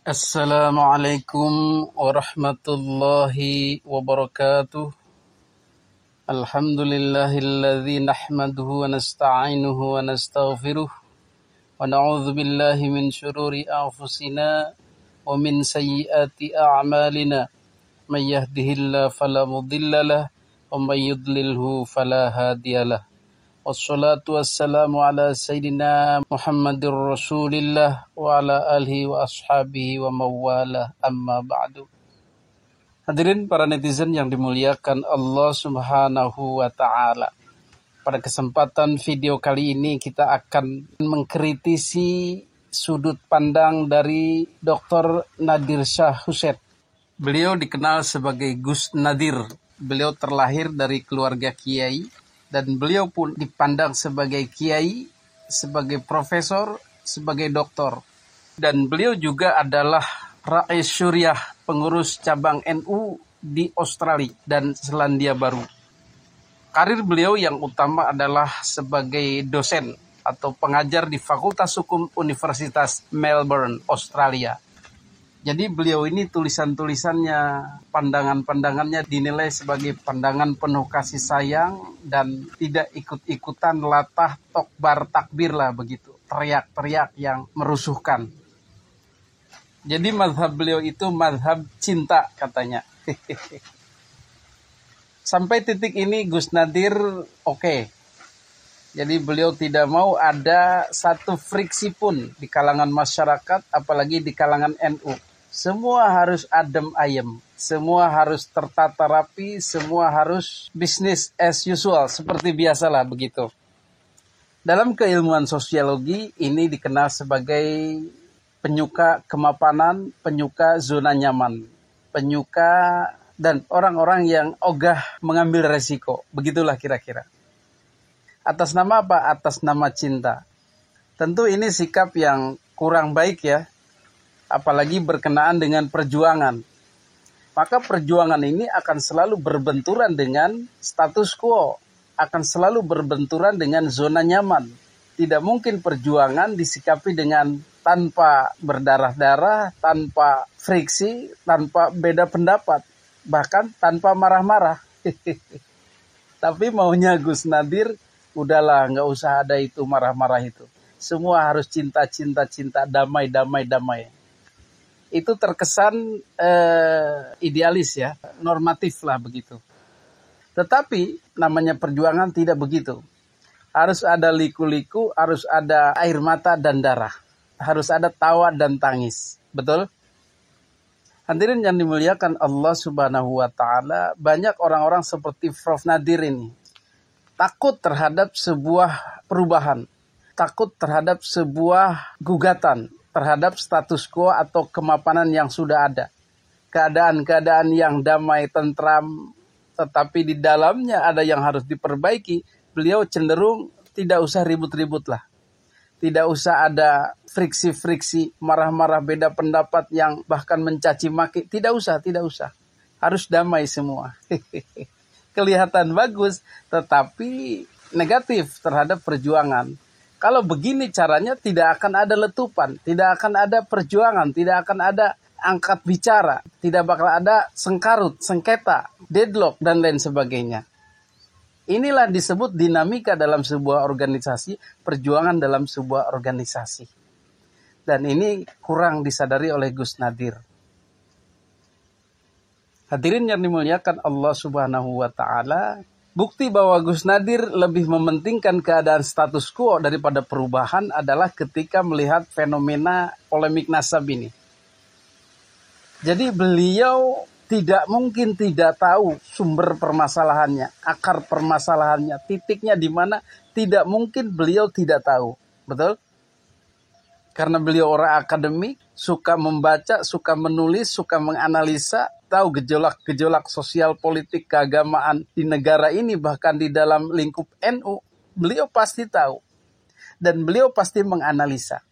Assalamualaikum warahmatullahi wabarakatuh. Alhamdulillahilladzi nahmaduhu wa nasta'inuhu wa nastaghfiruh wa na'udzu billahi min syururi anfusina wa min sayyiati a'malina. May yahdihillahu fala mudhillalah wa may yudlilhu fala hadiyalah. Wassalatu wassalamu ala sayyidina Muhammadir Rasulillah wa ala alihi wa ashabihi wa mawalah, amma ba'du. Hadirin para netizen yang dimuliakan Allah Subhanahu wa ta'ala. Pada kesempatan video kali ini kita akan mengkritisi sudut pandang dari Dr. Nadir Shah Hussain. Beliau dikenal sebagai Gus Nadir. Beliau terlahir dari keluarga kiai dan beliau pun dipandang sebagai kiai, sebagai profesor, sebagai doktor. Dan beliau juga adalah Rais Syuriah, pengurus cabang NU di Australia dan Selandia Baru. Karir beliau yang utama adalah sebagai dosen atau pengajar di Fakultas Hukum Universitas Melbourne, Australia. Jadi beliau ini tulisan-tulisannya, pandangan-pandangannya dinilai sebagai pandangan penuh kasih sayang dan tidak ikut-ikutan latah tokbar takbir lah begitu. Teriak-teriak yang merusuhkan. Jadi mazhab beliau itu mazhab cinta katanya. Sampai titik ini Gus Nadir oke. Jadi beliau tidak mau ada satu friksi pun di kalangan masyarakat, apalagi di kalangan NU. Semua harus adem ayem, semua harus tertata rapi, semua harus business as usual, seperti biasalah begitu. Dalam keilmuan sosiologi ini dikenal sebagai penyuka kemapanan, penyuka zona nyaman, penyuka dan orang-orang yang ogah mengambil resiko. Begitulah kira-kira. Atas nama apa? Atas nama cinta. Tentu ini sikap yang kurang baik ya. Apalagi berkenaan dengan perjuangan. Maka perjuangan ini akan selalu berbenturan dengan status quo. Akan selalu berbenturan dengan zona nyaman. Tidak mungkin perjuangan disikapi dengan tanpa berdarah-darah, tanpa friksi, tanpa beda pendapat. Bahkan tanpa marah-marah. Tapi maunya Gus Nadir, udahlah nggak usah ada itu marah-marah itu. Semua harus cinta, damai. Itu terkesan idealis ya, normatif lah begitu. Tetapi namanya perjuangan tidak begitu. Harus ada liku-liku, harus ada air mata dan darah. Harus ada tawa dan tangis. Betul? Hadirin yang dimuliakan Allah Subhanahu wa ta'ala, banyak orang-orang seperti Prof. Nadir ini takut terhadap sebuah perubahan, takut terhadap sebuah gugatan, terhadap status quo atau kemapanan yang sudah ada. Keadaan-keadaan yang damai, tentram, tetapi di dalamnya ada yang harus diperbaiki. Beliau cenderung tidak usah ribut-ribut lah. Tidak usah ada friksi-friksi, marah-marah, beda pendapat yang bahkan mencaci maki. Tidak usah. Harus damai semua. Kelihatan bagus, tetapi negatif terhadap perjuangan. Kalau begini caranya tidak akan ada letupan, tidak akan ada perjuangan, tidak akan ada angkat bicara, tidak bakal ada sengkarut, sengketa, deadlock, dan lain sebagainya. Inilah disebut dinamika dalam sebuah organisasi, perjuangan dalam sebuah organisasi. Dan ini kurang disadari oleh Gus Nadir. Hadirin yang dimuliakan Allah Subhanahu wa ta'ala, bukti bahwa Gus Nadir lebih mementingkan keadaan status quo daripada perubahan adalah ketika melihat fenomena polemik nasab ini. Jadi beliau tidak mungkin tidak tahu sumber permasalahannya, akar permasalahannya, titiknya di mana, tidak mungkin beliau tidak tahu. Betul? Karena beliau orang akademik, suka membaca, suka menulis, suka menganalisa, tahu gejolak-gejolak sosial politik keagamaan di negara ini, bahkan di dalam lingkup NU, beliau pasti tahu. Dan beliau pasti menganalisa.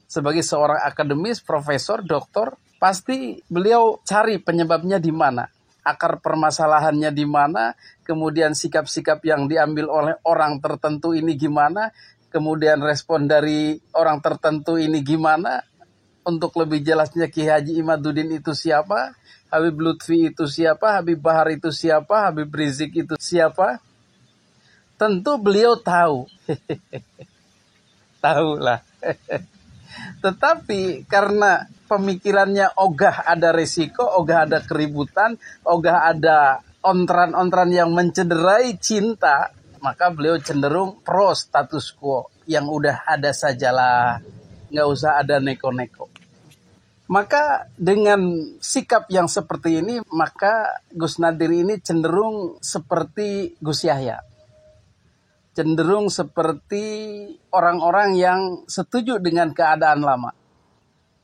Sebagai seorang akademis, profesor, doktor, pasti beliau cari penyebabnya di mana. Akar permasalahannya di mana, kemudian sikap-sikap yang diambil oleh orang tertentu ini gimana, kemudian respon dari orang tertentu ini gimana. untuk lebih jelasnya Ki Haji Imaduddin itu siapa, Habib Lutfi itu siapa, Habib Bahar itu siapa, Habib Rizik itu siapa, tentu beliau tahu. Tahu lah. Tetapi karena pemikirannya ogah ada resiko, ogah ada keributan, ogah ada ontran-ontran yang mencederai cinta, maka beliau cenderung pro status quo. Yang udah ada sajalah, nggak usah ada neko-neko. Maka dengan sikap yang seperti ini, maka Gus Nadir ini cenderung seperti Gus Yahya. Cenderung seperti orang-orang yang setuju dengan keadaan lama.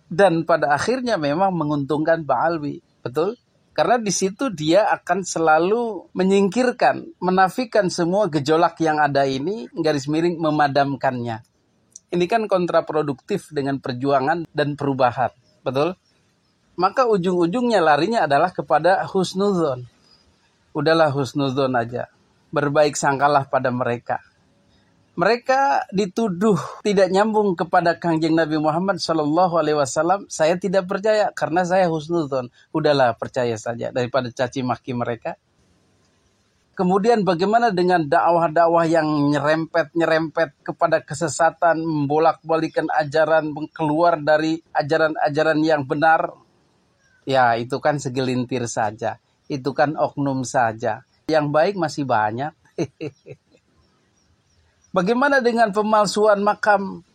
Dan pada akhirnya memang menguntungkan Ba'alwi. Betul? Karena di situ dia akan selalu menyingkirkan, menafikan semua gejolak yang ada ini, garis miring memadamkannya. Ini kan kontraproduktif dengan perjuangan dan perubahan. Betul? Maka ujung-ujungnya larinya adalah kepada husnudzon. Udahlah husnudzon aja. Berbaik sangkalah pada mereka. Mereka dituduh tidak nyambung kepada Kangjeng Nabi Muhammad SAW. Saya tidak percaya karena saya husnudzon. Udahlah percaya saja daripada caci maki mereka. Kemudian bagaimana dengan dakwah-dakwah yang nyerempet kepada kesesatan, membolak-balikan ajaran, keluar dari ajaran-ajaran yang benar? Ya, itu kan segelintir saja. Itu kan oknum saja. Yang baik masih banyak. Bagaimana dengan pemalsuan makam?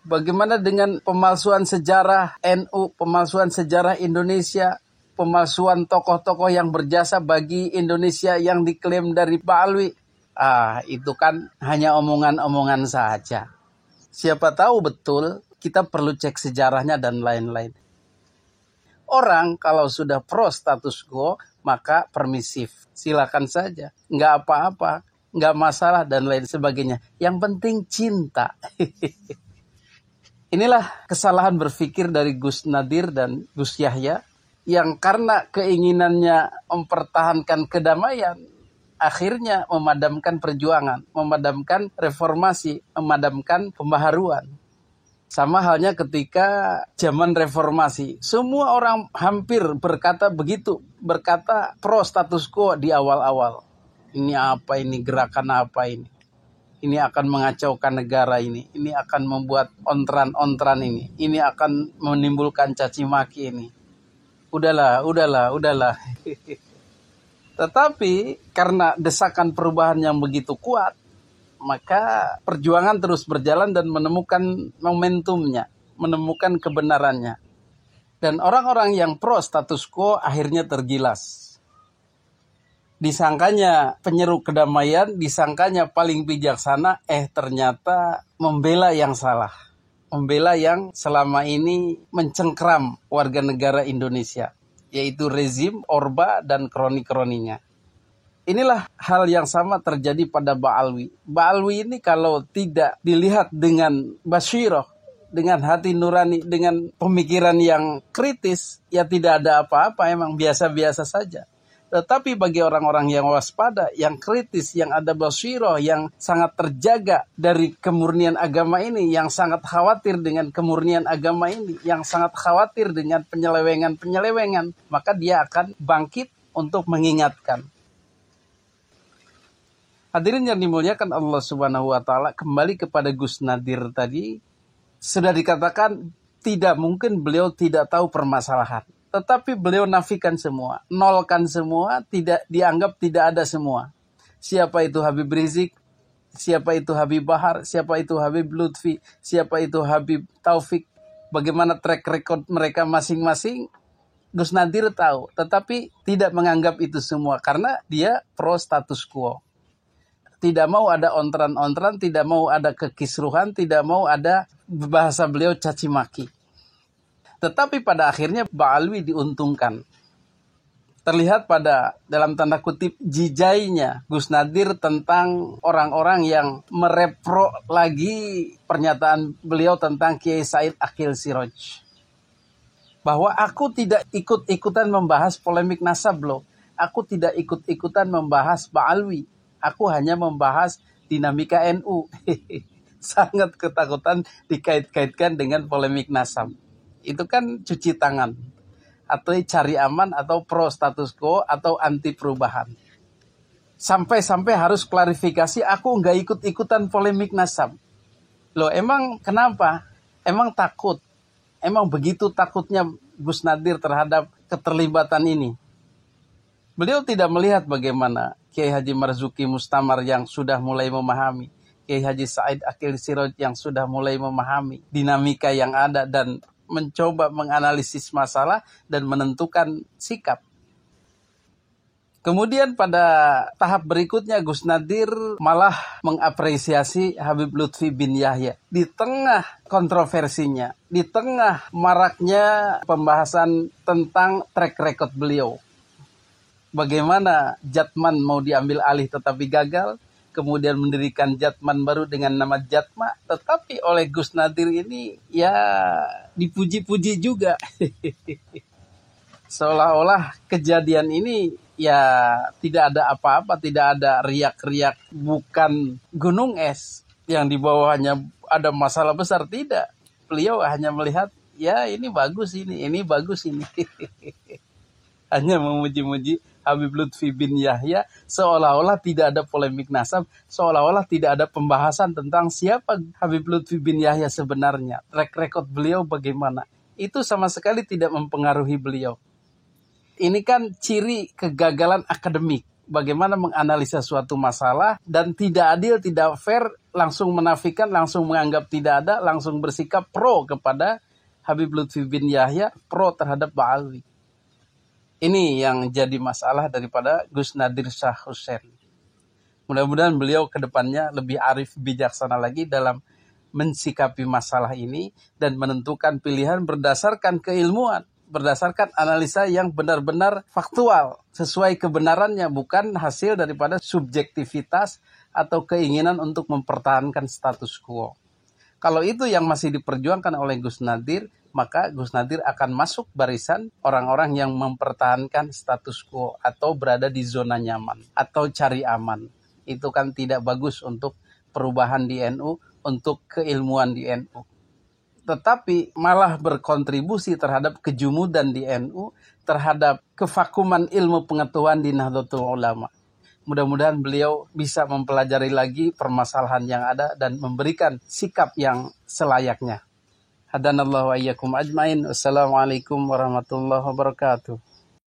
Bagaimana dengan pemalsuan sejarah NU, pemalsuan sejarah Indonesia, pemalsuan tokoh-tokoh yang berjasa bagi Indonesia yang diklaim dari Ba'alwi? Itu kan hanya omongan-omongan saja. Siapa tahu betul, kita perlu cek sejarahnya dan lain-lain. Orang kalau sudah pro status quo, maka permisif. Silakan saja, nggak apa-apa, nggak masalah dan lain sebagainya. Yang penting cinta. Inilah kesalahan berpikir dari Gus Nadir dan Gus Yahya yang karena keinginannya mempertahankan kedamaian, akhirnya memadamkan perjuangan, memadamkan reformasi, memadamkan pembaharuan. Sama halnya ketika zaman reformasi. Semua orang hampir berkata begitu. Berkata pro status quo di awal-awal. Ini apa ini? Gerakan apa ini? Ini akan mengacaukan negara ini. Ini akan membuat ontran-ontran ini. Ini akan menimbulkan caci maki ini. Udahlah. Tetapi karena desakan perubahan yang begitu kuat, maka perjuangan terus berjalan dan menemukan momentumnya, menemukan kebenarannya. Dan orang-orang yang pro status quo akhirnya tergilas. Disangkanya penyeru kedamaian, disangkanya paling bijaksana, ternyata membela yang salah. Membela yang selama ini mencengkram warga negara Indonesia, yaitu rezim, Orba, dan kroni-kroninya. Inilah hal yang sama terjadi pada Ba'alwi. Ba'alwi ini kalau tidak dilihat dengan basyirah, dengan hati nurani, dengan pemikiran yang kritis, ya tidak ada apa-apa, emang biasa-biasa saja. Tetapi bagi orang-orang yang waspada, yang kritis, yang ada basyirah, yang sangat terjaga dari kemurnian agama ini, yang sangat khawatir dengan kemurnian agama ini, yang sangat khawatir dengan penyelewengan, maka dia akan bangkit untuk mengingatkan. Hadirin yang dimuliakan Allah Subhanahu wa Ta'ala, kembali kepada Gus Nadir tadi, sudah dikatakan tidak mungkin beliau tidak tahu permasalahan. Tetapi beliau nafikan semua, nolkan semua, tidak dianggap tidak ada semua. Siapa itu Habib Rizik, siapa itu Habib Bahar, siapa itu Habib Lutfi, siapa itu Habib Taufik, bagaimana track record mereka masing-masing, Gus Nadir tahu. Tetapi tidak menganggap itu semua karena dia pro status quo. Tidak mau ada ontran-ontran, tidak mau ada kekisruhan, tidak mau ada bahasa beliau caci maki. Tetapi pada akhirnya Ba'alwi diuntungkan. Terlihat pada dalam tanda kutip jijainya Gus Nadir tentang orang-orang yang merepro lagi pernyataan beliau tentang Kiai Said Akil Siroj. Bahwa aku tidak ikut-ikutan membahas polemik nasab loh. Aku tidak ikut-ikutan membahas Ba'alwi. Aku hanya membahas dinamika NU. Sangat ketakutan dikait-kaitkan dengan polemik nasab. Itu kan cuci tangan, atau cari aman, atau pro status quo, atau anti perubahan. Sampai-sampai harus klarifikasi, aku nggak ikut-ikutan polemik nasab. Loh emang kenapa? Emang takut? Emang begitu takutnya Gus Nadir terhadap keterlibatan ini? Beliau tidak melihat bagaimana Kiai Haji Marzuki Mustamar yang sudah mulai memahami, Kiai Haji Said Akil Siroj yang sudah mulai memahami dinamika yang ada dan mencoba menganalisis masalah dan menentukan sikap. Kemudian pada tahap berikutnya Gus Nadir malah mengapresiasi Habib Lutfi bin Yahya. Di tengah kontroversinya, di tengah maraknya pembahasan tentang track record beliau. Bagaimana Jatman mau diambil alih tetapi gagal, kemudian mendirikan Jatman baru dengan nama Jatma, tetapi oleh Gus Nadir ini ya dipuji-puji juga. Seolah-olah kejadian ini ya tidak ada apa-apa, tidak ada riak-riak, bukan gunung es yang di bawahnya ada masalah besar, tidak. Beliau hanya melihat, ya ini bagus ini bagus ini. Hanya memuji-muji Habib Lutfi bin Yahya, seolah-olah tidak ada polemik nasab, seolah-olah tidak ada pembahasan tentang siapa Habib Lutfi bin Yahya sebenarnya, track record beliau bagaimana. Itu sama sekali tidak mempengaruhi beliau. Ini kan ciri kegagalan akademik. Bagaimana menganalisa suatu masalah dan tidak adil, tidak fair, langsung menafikan, langsung menganggap tidak ada, langsung bersikap pro kepada Habib Lutfi bin Yahya, pro terhadap Ba'alwi. Ini yang jadi masalah daripada Gus Nadir Shah Hussein. Mudah-mudahan beliau ke depannya lebih arif bijaksana lagi dalam mensikapi masalah ini dan menentukan pilihan berdasarkan keilmuan, berdasarkan analisa yang benar-benar faktual, sesuai kebenarannya, bukan hasil daripada subjektivitas atau keinginan untuk mempertahankan status quo. Kalau itu yang masih diperjuangkan oleh Gus Nadir, maka Gus Nadir akan masuk barisan orang-orang yang mempertahankan status quo atau berada di zona nyaman atau cari aman. Itu kan tidak bagus untuk perubahan di NU, untuk keilmuan di NU. Tetapi malah berkontribusi terhadap kejumudan di NU, terhadap kevakuman ilmu pengetahuan di Nahdlatul Ulama. Mudah-mudahan beliau bisa mempelajari lagi permasalahan yang ada dan memberikan sikap yang selayaknya. Hadanallahu wa iyyakum ajmain. Wassalamualaikum warahmatullahi wabarakatuh.